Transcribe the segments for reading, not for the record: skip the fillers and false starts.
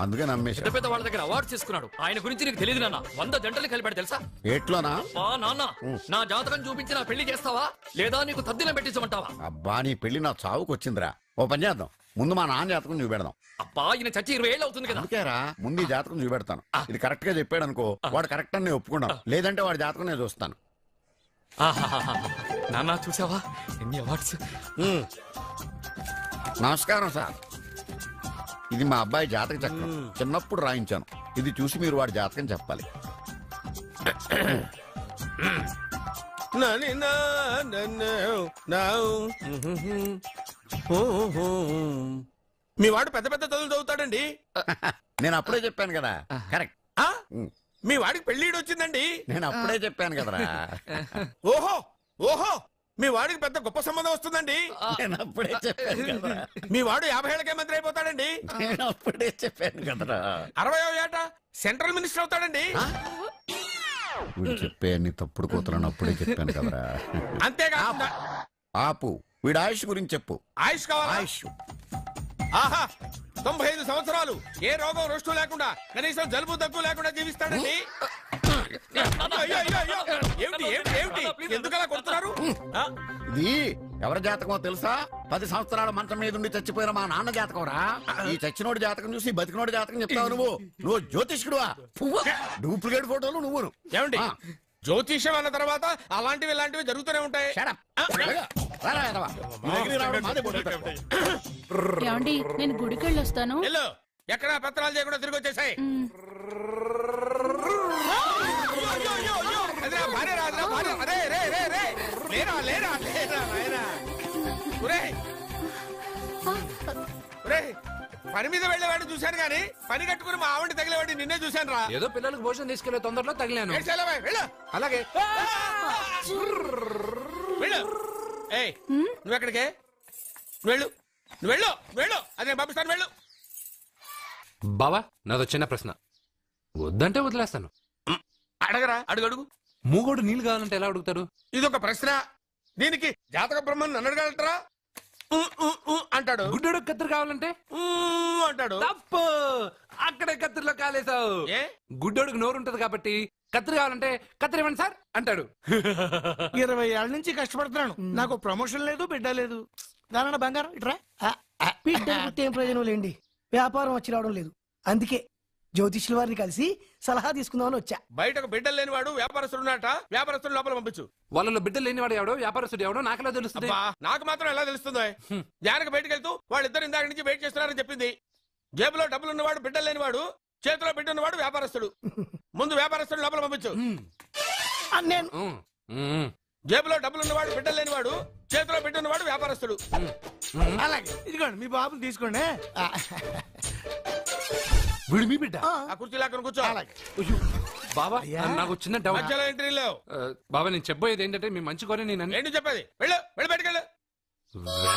అందుకే నమ్మేశా. పెద్ద పెద్ద వాళ్ళ దగ్గర అవార్డ్స్ తీసుకున్నాడు. ఆయన గురించి నీకు తెలియదు నాన్న. 100 జంటలు కలిపాడు తెలుసా? ఏట్లోనా? నాన్న, నా జాతకం చూపించి నా పెళ్లి చేస్తావా లేదా నీకు తద్దిలం పెట్టించమంటావా? అబ్బా నీ పెళ్లి నా చావుకు వచ్చిందిరా. ఓ పని చేద్దాం, ముందు మా నాన్న జాతకం చూపెడదాం. అబ్బా ఈయన చచ్చి 20 ఏళ్ళు అవుతుంది కదా. అందుకేరా ముందు ఈ జాతకం చూపెడతాను. ఇది కరెక్ట్ గా చెప్పాడు అనుకో, వాడు కరెక్ట్ అని నేను ఒప్పుకున్నాను. లేదంటే వాడి జాతకం నేను చూస్తాను. నాన్న చూసావా ఎన్ని అవార్డ్స్? నమస్కారం సార్. ఇది మా అబ్బాయి జాతక చక్రం. చిన్నప్పుడు రాయించాను. ఇది చూసి మీరు వాడి జాతకం చెప్పాలి. మీ వాడు పెద్ద పెద్ద చదువులు చదువుతాడండి. నేను అప్పుడే చెప్పాను కదా. కరెక్ట్. మీ వాడికి పెళ్లిడు వచ్చిందండి. నేను అప్పుడే చెప్పాను కదరా. ఓహో ఓహో మీ వాడికి పెద్ద గొప్ప సంబంధం వస్తుందండి. నేను అప్పుడే చెప్పాను కదరా. మీ వాడు 50 ఏళ్ళకే మంత్రి అయిపోతాడండి. నేను అప్పుడే చెప్పాను కదరా. 60వ ఏట సెంట్రల్ మినిస్టర్ అవుతాడండి. వీడు చెప్పే నీ తప్పుడు కూతురని అప్పుడే చెప్పాను కదరా. అంతేకాకుండా ఆపు, వీడి ఆయుష్ గురించి చెప్పు. ఆయుష్ కావాలా? ఆయుష్ ఆహా 95 సంవత్సరాలు ఏ రోగం రుష్టు లేకుండా కనీసం జలుబు దగ్గు లేకుండా జీవిస్తాడండి. అయ్యో, అయ్యో, అయ్యో. ఏమిటి ఏమిటి ఏమిటి ఎందుకలా కొడుతున్నారు? ఇది ఎవరి జాతకమో తెలుసా? 10 సంవత్సరాల మంచం మీద ఉండి చచ్చిపోయిన మా నాన్న జాతకం రా. ఈ చచ్చినోడి జాతకం చూసి బతికినోడి జాతకం చెప్తావు నువ్వు జ్యోతిష్కుడువా? డూప్లికేట్ ఫోటోలు నువ్వు. ఏమండి జ్యోతిష్యం అన్న తర్వాత అలాంటివి ఇలాంటివి జరుగుతూనే ఉంటాయి. ఏమండి నేను గుడికెళ్ళి వస్తాను. ఎక్కడ పత్రాలు చేయకుండా తిరిగి వచ్చేసాయి. పని మీద వెళ్ళేవాడిని చూశాను గానీ పని కట్టుకుని మా ఆవిడ తగిలేవాడిని నిన్నే చూశాను రా. ఏదో పిల్లలకు భోజనం తీసుకెళ్లే తొందరలో తగిలాను. అలాగే వెళ్ళు. ఏయ్ నువ్వెక్కడికే? వెళ్ళు నువ్వు వెళ్ళు వెళ్ళు. అదే పంపిస్తాను వెళ్ళు. బావా నాదో చిన్న ప్రశ్న. వద్దంటే వదిలేస్తాను. అడగరా అడుగు అడుగు. మూగోడు నీళ్ళు కావాలంటే ఎలా అడుగుతాడు? ఇదొక ప్రశ్న. దీనికి జాతక బ్రహ్మను నన్ను అడగలటరా? అంటాడు. గుడ్డోడు కత్తిరి కావాలంటే అంటాడు. తప్పు. అక్కడే కత్తిరిలో కాలేసావు. గుడ్డోడుకు నోరు ఉంటది కాబట్టి కత్తిరి కావాలంటే కత్తిరి ఇవ్వండి సార్ అంటాడు. 20 ఏళ్ల నుంచి కష్టపడుతున్నాను. నాకు ప్రమోషన్ లేదు, బిడ్డ లేదు. దానన్న బంగారం ఇట్రా. బిడ్డ ఏం ప్రయోజనం లేండి. వ్యాపారం వచ్చి రావడం లేదు. అందుకే జ్యోతిష్యుల వారిని కలిసి సలహా తీసుకుందామని వచ్చా. బయటకు బిడ్డలు లేనివాడు వ్యాపారస్తుడు ఉన్నట. వ్యాపారస్తుడు లోపల పంపించు. వాళ్ళలో బిడ్డలు లేనివాడు ఎవడో వ్యాపారస్తుడు ఎవడో నాకెలా తెలుస్తుంది? నాకు మాత్రం ఎలా తెలుస్తుందో? జానకి బయటకు వెళ్తూ వాళ్ళిద్దరు ఇందాక నుంచి వెయిట్ చేస్తున్నారని చెప్పింది. జేబులో డబ్బులు ఉన్నవాడు బిడ్డలు లేనివాడు, చేతిలో బిడ్డ ఉన్నవాడు వ్యాపారస్తుడు. ముందు వ్యాపారస్తుడు లోపల పంపించు. నేను జేబులో డబ్బులు ఉన్నవాడు బిడ్డలు లేనివాడు, చేతిలో బిడ్డ ఉన్నవాడు వ్యాపారస్తుడు. అలాగే ఇదిగోండి మీ బాబుని తీసుకోండి. వీడు మీ బిడ్డ? ఆ కుర్చీ లాక్కని కూర్చో. బాబా నాకు చిన్న డౌట్. మధ్యలో ఎంట్రీ లేవు. బాబా నేను చెప్పబోయేది ఏంటంటే మీ మంచి కోరే నేను ఏంటి చెప్పేది? వెళ్ళు వెళ్ళి బయటకెళ్ళు.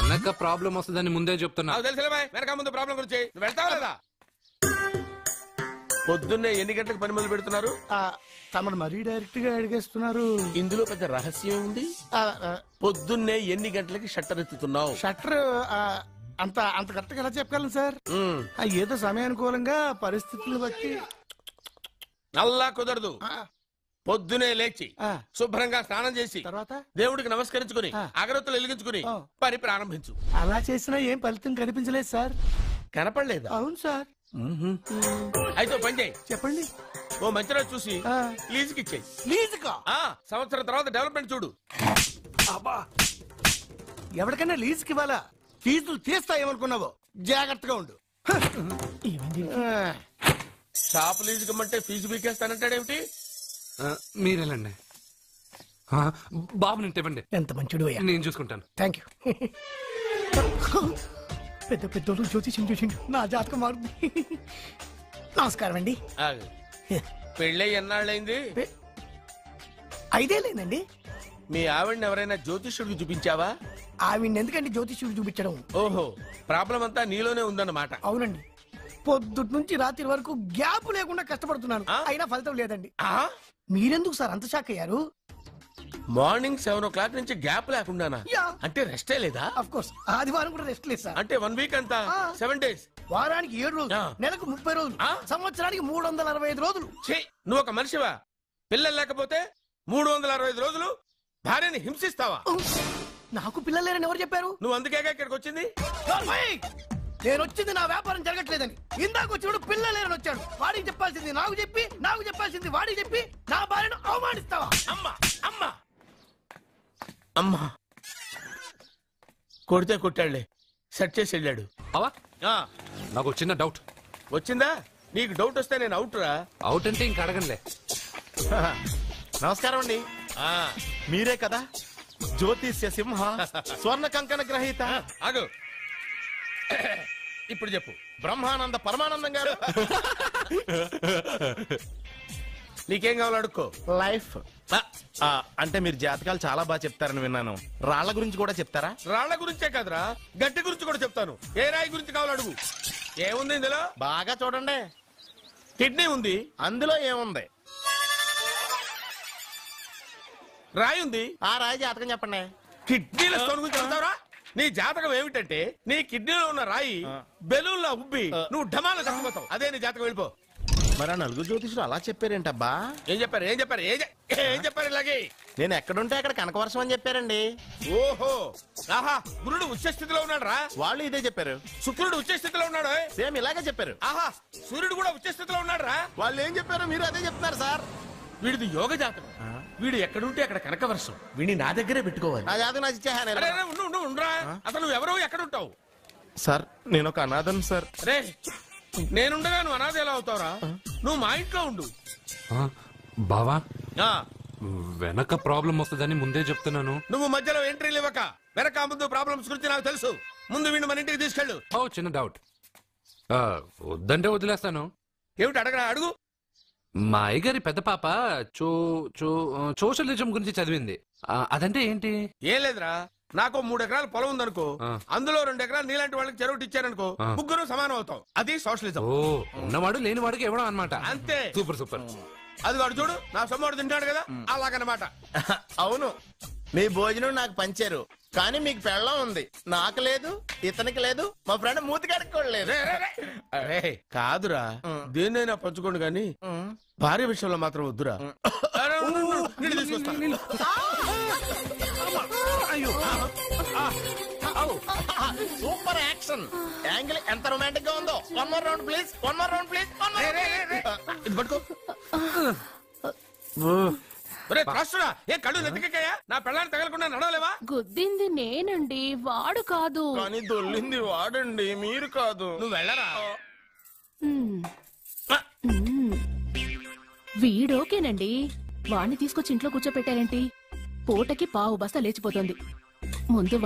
వెనక ప్రాబ్లం వస్తుందని ముందే చెప్తున్నా. తెలుసులే వెనక ముందు ప్రాబ్లం గురించి. నువ్వు వెళ్తావా లేదా? పొద్దున్నే ఎన్ని గంటలకు పని మొదలు పెడుతున్నారు? తమను మరీ డైరెక్ట్ గా అడిగేస్తున్నారు. ఇందులో పెద్ద రహస్యం ఉంది. పొద్దున్నే ఎన్ని గంటలకి షట్టర్ ఎత్తుతున్నావు? షట్టర్ అంత అంత కరెక్ట్ గా ఎలా చెప్పగలను సార్? ఏదో సమయానుకూలంగా పరిస్థితులను బట్టి. నల్లా కుదరదు. పొద్దునే లేచి శుభ్రంగా స్నానం చేసి తర్వాత దేవుడికి నమస్కరించుకుని అగరత్తులు వెలిగించుకుని పని ప్రారంభించు. అలా చేసినా ఏం ఫలితం కనిపించలేదు సార్. కనపడలేదు? అవును సార్. అయితే పని చేయి. చెప్పండి. ఓ మంచి రోజు చూసి లీజుకి ఇచ్చేయి. లీజుకా? సంవత్సరం తర్వాత డెవలప్మెంట్ చూడు. ఎవరికైనా లీజుకి ఇవ్వాలా? ఫీజులు తీస్తాయేమనుకున్నావో? జాగ్రత్తగా ఉండు. షాప్ లీజుకి ఇమ్మంటే ఫీజు పీకేస్తానంటాడేమిటి? మీరేలండి బాబు నేను ఇవ్వండి. ఎంత మంచిడు. నేను చూసుకుంటాను. Thank you. పెద్ద పెద్దోళ్ళు జ్యోతిష్యం చూసిండు. నా జాతకం మారుంది. నమస్కారం అండి. పెళ్ళై ఎన్నాళ్ళైంది? 5 ఏళ్ళైందండి. మీ ఆవిడని ఎవరైనా జ్యోతిష్యుడికి చూపించావా? ఆవిడ ఎందుకండి జ్యోతిష్యుడు చూపించడం? ఓహో ప్రాబ్లం అంతా నీలోనే ఉందన్నమాట. అవునండి. పొద్దుటి నుంచి రాత్రి వరకు గ్యాప్ లేకుండా కష్టపడుతున్నాను. అయినా ఫలితం లేదండి. మీరెందుకు సార్ అంత షాక్ అయ్యారు? మార్నింగ్ 7 o'clock నుంచి గ్యాప్ లేకుండానా? యా. అంటే రెస్టే లేదా? ఆఫ్ కోర్స్ ఆదివారం కూడా రెస్ట్ లేదు సార్. అంటే 1 week అంతా 7 days. వారానికి 7 రోజులు, ఆ. నెలకు 30 రోజులు, ఆ. సంవత్సరానికి 365 రోజులు. ఛీ, నువ్వు ఒక మనిషివా? పిల్లలు లేకపోతే 365 రోజులు భార్యని హింసిస్తావా? నాకు పిల్లలు లేరని ఎవరు చెప్పారు? నువ్వు అందుకేగా ఇక్కడికి వచ్చింది. నేను వచ్చింది నా వ్యాపారం జరగట్లేదని. ఇందాక వచ్చినప్పుడు పిల్లలు లేరని వచ్చాడు. వాడికి చెప్పాల్సింది నాకు చెప్పి, నాకు చెప్పాల్సింది వాడికి చెప్పి నా భార్యను అవమానిస్తావా? అమ్మా అమ్మా అమ్మా కొడితే కొట్టాడులే, సెట్ చేసి వెళ్ళాడు. అవా ఆ, నాకు ఒక చిన్న డౌట్. వచ్చిందా? నీకు డౌట్ వస్తే నేను అవుట్ రా. అవుట్ అంటే ఇంక అడగనులే. నమస్కారం అండి. ఆ, మీరే కదా జ్యోతిష్య సింహ స్వర్ణ కంకణ గ్రహీత ఆగు. ఇప్పుడు చెప్పు. బ్రహ్మానంద పరమానందం గారు. నీకేం కావాలో అడుక్కో. లైఫ్ అంటే మీరు జాతకాలు చాలా బాగా చెప్తారని విన్నాను. రాళ్ల గురించి కూడా చెప్తారా? రాళ్ల గురించే కాదురా, గట్టి గురించి కూడా చెప్తాను. ఏ రాయి గురించి కావాలో అడుగు. ఏముంది ఇందులో? బాగా చూడండి. కిడ్నీ ఉంది. అందులో ఏముంది? రాయి ఉంది. ఆ రాయి జాతకం చెప్పండి. కిడ్నీల స్టోన్ గురించి చెప్తావురా? నీ జాతకం ఏమిటంటే నీ కిడ్నీలో ఉన్న రాయి బెలూన్లా ఉబ్బి నువ్వు ఢమాలో చచ్చిపోతావు. అదే నీ జాతకం. వెళ్ళిపో. మరి ఆ నలుగురు జ్యోతిషులు అలా చెప్పారేంటబ్బా? ఏం చెప్పారు? ఏం చెప్పారు? ఏం చెప్పారు ఇలాగే? నేను ఎక్కడుంటే అక్కడ కనకవర్షం అని చెప్పారండి. ఓహో, ఆహా, గురుడు ఉచ్చ స్థితిలో ఉన్నాడు రా. వాళ్ళు ఇదే చెప్పారు. శుక్రుడు ఉచ్చ స్థితిలో ఉన్నాడు. సేమ్ ఇలాగే చెప్పారు. ఆహా, సూర్యుడు కూడా ఉచ్చ స్థితిలో ఉన్నాడు రా. వాళ్ళు ఏం చెప్పారు మీరు అదే చెప్తున్నారు సార్. వీడిది యోగ జాతకం. వీడు ఎక్కడుంటే అక్కడ కనకవర్షం. వీడిని నా దగ్గరే పెట్టుకోవాలి. నా జాతకం నాకు ఇచ్చేహాను. అరే, అరే, ఉండు, ఉండు, ఉండురా. అసలు నువ్వెవరో ఎక్కడుంటావు? సార్ నేను ఒక అనాథను సార్. రే, నేనుండగా నువ్వు అనాథ ఎలా అవుతావురా? నువ్వు మా ఇంట్లో ఉండు. బావా ఆ, వెనక ప్రాబ్లం వస్తుందని ముందే చెప్తున్నాను. నువ్వు మధ్యలో ఎంట్రీలు ఇవ్వక. వెనక ముందు ప్రాబ్లమ్స్ గురించి నాకు తెలుసు. ముందు వీడిని మన ఇంటికి తీసుకెళ్ళు. ఓ చిన్న డౌట్. వద్దంటే వదిలేస్తాను. ఏమిటి అడగరా? అడుగు. మా అయ్యగారి పెద్ద పాప సోషలిజం గురించి చదివింది. అదంటే ఏంటి? ఏం లేదురా, నాకు 3 ఎకరాల పొలం ఉందనుకో, అందులో 2 ఎకరాలు నీలాంటి వాళ్ళకి చెరువు ఇచ్చారనుకో, ముగ్గురు సమానం అవుతాం. అది సోషలిజం. ఓ, ఉన్నవాడు లేనివాడికి ఇవ్వడం అన్నమాట. అంతే. Super super. అది వాడు చూడు, నా సొమ్మడు తింటాడు కదా, అలాగనమాట. అవును, మీ భోజనం నాకు పంచారు, కానీ మీకు పెళ్ళం ఉంది. నాకు లేదు, ఇతనికి లేదు, మా ఫ్రెండ్ మూతి కడుక్కోలేదు. రే, రే, రే. అరే, కాదురా, దేన్నైనా పంచుకోండి గాని భార్య విషయంలో మాత్రం వద్దురా. అరే, ఉండు, ఉండు, నీళ్ళు తీసుకొస్తా. సూపర్ యాక్షన్ యాంగిల్ ఎంత రొమాంటిక్ గా ఉందో. One more round please, one more round please. రే, రే, రే, రే. ఇది పట్టుకో. ఒరే త్రాసుడా, ఏ కళ్ళు నెత్తికెక్కాయా? నా పెళ్ళాన్ని తగలకుండా నడవలేవా? గుద్దింది నేనండి, వాడు కాదు. కానీ దొల్లింది వాడండి, మీరు కాదు. నువ్వు వెళ్ళరా. మ్మ్. మ్మ్. వీడోకేనండి. వాణ్ణి తీసుకొచ్చి ఇంట్లో కూర్చోపెట్టారేంటి? పూటకి పావు బస్తా లేచిపోతుంది. ముందు